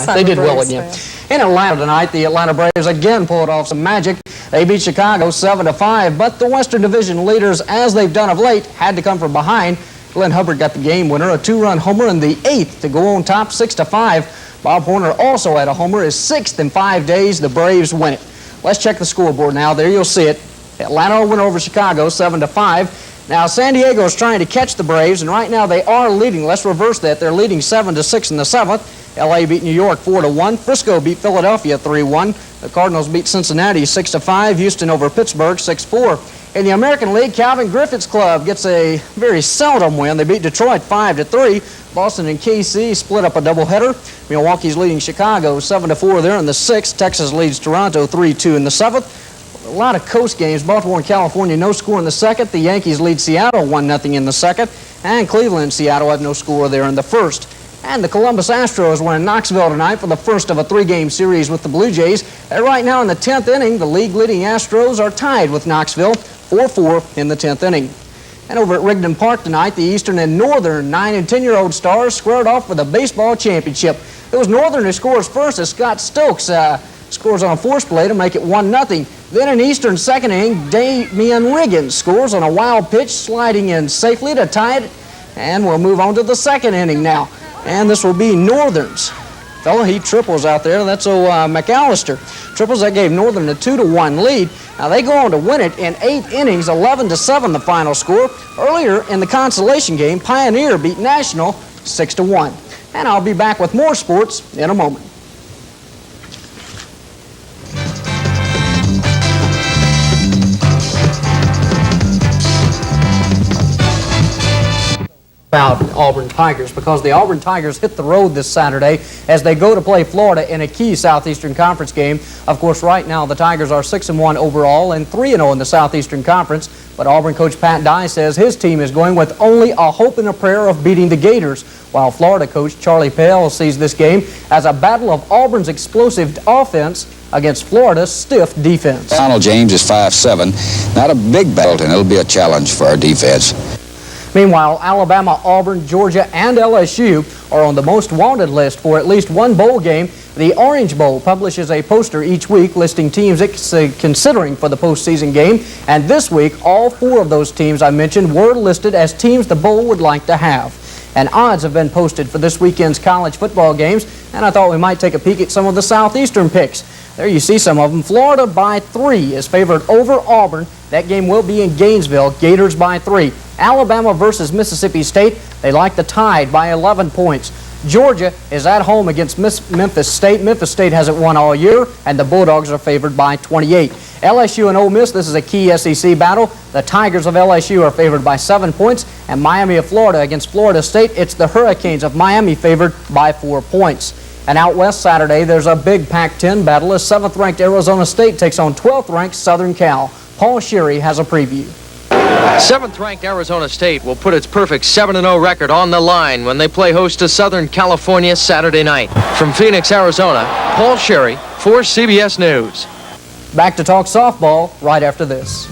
They did well again. In Atlanta tonight, the Atlanta Braves again pulled off some magic. They beat Chicago 7-5, but the Western Division leaders, as they've done of late, had to come from behind. Glenn Hubbard got the game winner, a two-run homer in the 8th to go on top 6-5. Bob Horner also had a homer, his 6th in 5 days. The Braves win it. Let's check the scoreboard now. There you'll see it. Atlanta went over Chicago 7-5. Now San Diego is trying to catch the Braves, and right now they are leading. Let's reverse that. They're leading 7-6 in the 7th. LA beat New York 4-1. Frisco beat Philadelphia 3-1. The Cardinals beat Cincinnati 6-5. Houston over Pittsburgh 6-4. In the American League, Calvin Griffith's club gets a very seldom win. They beat Detroit 5-3. Boston and KC split up a doubleheader. Milwaukee's leading Chicago 7-4 there in the 6th. Texas leads Toronto 3-2 in the 7th. A lot of coast games. Baltimore and California no score in the 2nd. The Yankees lead Seattle 1-0 in the 2nd. And Cleveland and Seattle have no score there in the 1st. And the Columbus Astros won in Knoxville tonight for the first of a 3-game series with the Blue Jays. And right now in the 10th inning, the league-leading Astros are tied with Knoxville 4-4 in the 10th inning. And over at Rigdon Park tonight, the Eastern and Northern 9- and 10-year-old Stars squared off for the baseball championship. It was Northern who scores first as Scott Stokes scores on a force play to make it 1-0. Then in Eastern second inning, Damian Riggins scores on a wild pitch, sliding in safely to tie it. And we'll move on to the 2nd inning now. And this will be Northern's fella. He triples out there. That's McAllister. Triples, that gave Northern a 2-1 lead. Now they go on to win it in 8 innings, 11-7 the final score. Earlier in the consolation game, Pioneer beat National 6-1. And I'll be back with more sports in a moment. About Auburn Tigers, because the Auburn Tigers hit the road this Saturday as they go to play Florida in a key Southeastern Conference game. Of course, right now the Tigers are 6-1 overall and 3-0 in the Southeastern Conference, but Auburn coach Pat Dye says his team is going with only a hope and a prayer of beating the Gators, while Florida coach Charlie Pale sees this game as a battle of Auburn's explosive offense against Florida's stiff defense. Donald James is 5'7", not a big battle, and it'll be a challenge for our defense. Meanwhile, Alabama, Auburn, Georgia, and LSU are on the most wanted list for at least one bowl game. The Orange Bowl publishes a poster each week listing teams it's considering for the postseason game. And this week, all 4 of those teams I mentioned were listed as teams the bowl would like to have. And odds have been posted for this weekend's college football games. And I thought we might take a peek at some of the Southeastern picks. There you see some of them. Florida by 3 is favored over Auburn. That game will be in Gainesville. Gators by 3. Alabama versus Mississippi State. They like the Tide by 11 points. Georgia is at home against Memphis State. Memphis State hasn't won all year, and the Bulldogs are favored by 28. LSU and Ole Miss, this is a key SEC battle. The Tigers of LSU are favored by 7 points, and Miami of Florida against Florida State. It's the Hurricanes of Miami favored by 4 points. And out west Saturday, there's a big Pac-10 battle as 7th-ranked Arizona State takes on 12th-ranked Southern Cal. Paul Sherry has a preview. 7th-ranked Arizona State will put its perfect 7-0 record on the line when they play host to Southern California Saturday night. From Phoenix, Arizona, Paul Sherry for CBS News. Back to talk softball right after this.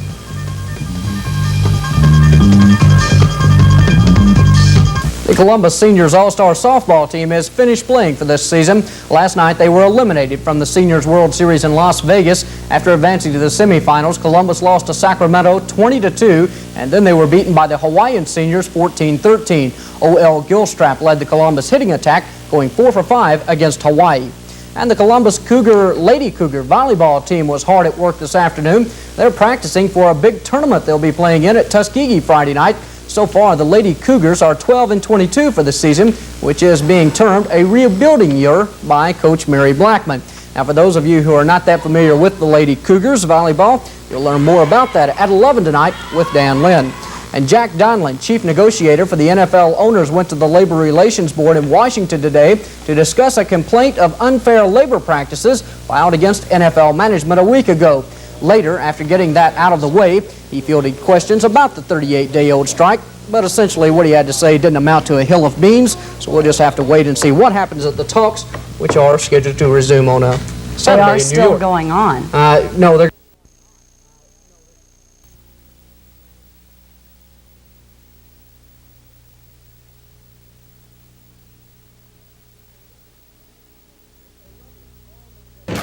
The Columbus Seniors All-Star Softball team has finished playing for this season. Last night they were eliminated from the Seniors World Series in Las Vegas. After advancing to the semifinals, Columbus lost to Sacramento 20-2, and then they were beaten by the Hawaiian Seniors 14-13. O.L. Gilstrap led the Columbus hitting attack, going 4 for 5 against Hawaii. And the Columbus Lady Cougar volleyball team was hard at work this afternoon. They're practicing for a big tournament they'll be playing in at Tuskegee Friday night. So far, the Lady Cougars are 12-22 for the season, which is being termed a rebuilding year by Coach Mary Blackman. Now, for those of you who are not that familiar with the Lady Cougars volleyball, you'll learn more about that at 11 tonight with Dan Lynn. And Jack Donlin, chief negotiator for the NFL owners, went to the Labor Relations Board in Washington today to discuss a complaint of unfair labor practices filed against NFL management a week ago. Later, after getting that out of the way, he fielded questions about the 38-day-old strike, but essentially what he had to say didn't amount to a hill of beans, so we'll just have to wait and see what happens at the talks, which are scheduled to resume on a Saturday in New York. They are still going on. No, they're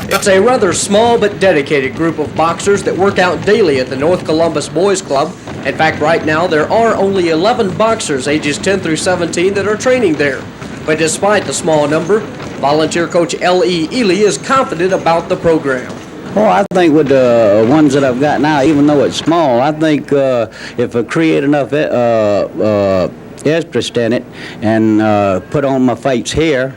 It's a rather small but dedicated group of boxers that work out daily at the North Columbus Boys Club. In fact, right now there are only 11 boxers ages 10 through 17 that are training there. But despite the small number, volunteer coach L.E. Ely is confident about the program. Well, I think with the ones that I've got now, even though it's small, I think if I create enough interest in it and put on my fights here,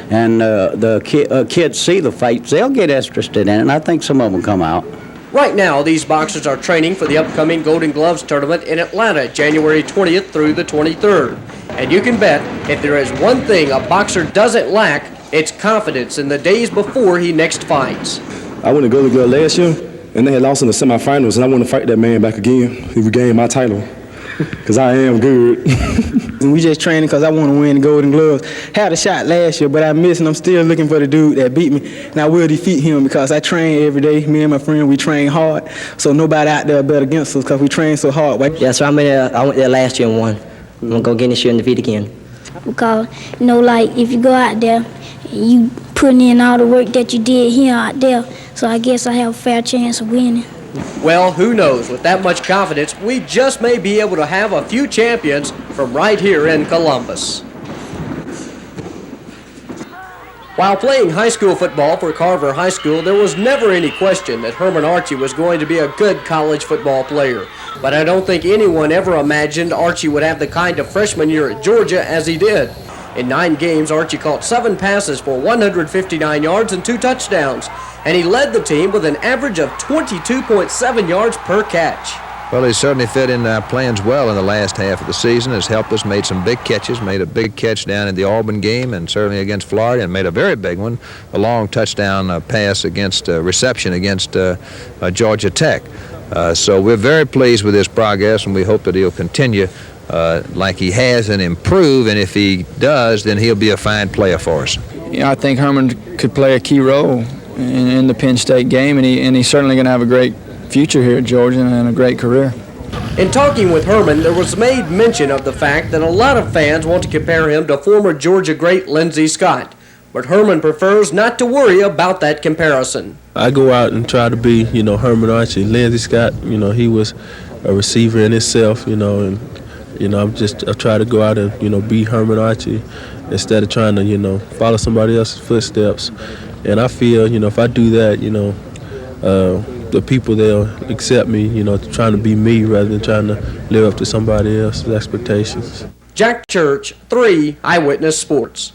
and the kids see the fights, they'll get interested in it, and I think some of them will come out. Right now, these boxers are training for the upcoming Golden Gloves tournament in Atlanta, January 20th through the 23rd. And you can bet, if there is one thing a boxer doesn't lack, it's confidence in the days before he next fights. I went to Golden Glove last year, and they had lost in the semifinals, and I want to fight that man back again. He regained my title, because I am good. And we just training because I want to win the Golden Gloves. Had a shot last year, but I missed, and I'm still looking for the dude that beat me. And I will defeat him because I train every day. Me and my friend, we train hard. So nobody out there bet against us because we train so hard. Yeah, so I went there last year and won. I'm going to go again this year and defeat again. Because, you know, like, if you go out there, you putting in all the work that you did here out there, so I guess I have a fair chance of winning. Well, who knows? With that much confidence, we just may be able to have a few champions from right here in Columbus. While playing high school football for Carver High School, there was never any question that Herman Archie was going to be a good college football player. But I don't think anyone ever imagined Archie would have the kind of freshman year at Georgia as he did. In 9 games, Archie caught 7 passes for 159 yards and 2 touchdowns, and he led the team with an average of 22.7 yards per catch. Well, he certainly fit in our plans well in the last half of the season, has helped us, made some big catches, made a big catch down in the Auburn game and certainly against Florida, and made a very big one, a long touchdown pass against reception against Georgia Tech. So we're very pleased with his progress, and we hope that he'll continue like he has and improve, and if he does, then he'll be a fine player for us. You know, I think Herman could play a key role in the Penn State game, and he's certainly going to have a great future here at Georgia and a great career. In talking with Herman, there was made mention of the fact that a lot of fans want to compare him to former Georgia great Lindsey Scott, but Herman prefers not to worry about that comparison. I go out and try to be, Herman Archie. Lindsey Scott, he was a receiver in himself, and I try to go out and, be Herman Archie instead of trying to, follow somebody else's footsteps. And I feel, if I do that, the people, they'll accept me, trying to be me rather than trying to live up to somebody else's expectations. Jack Church, 3 Eyewitness Sports.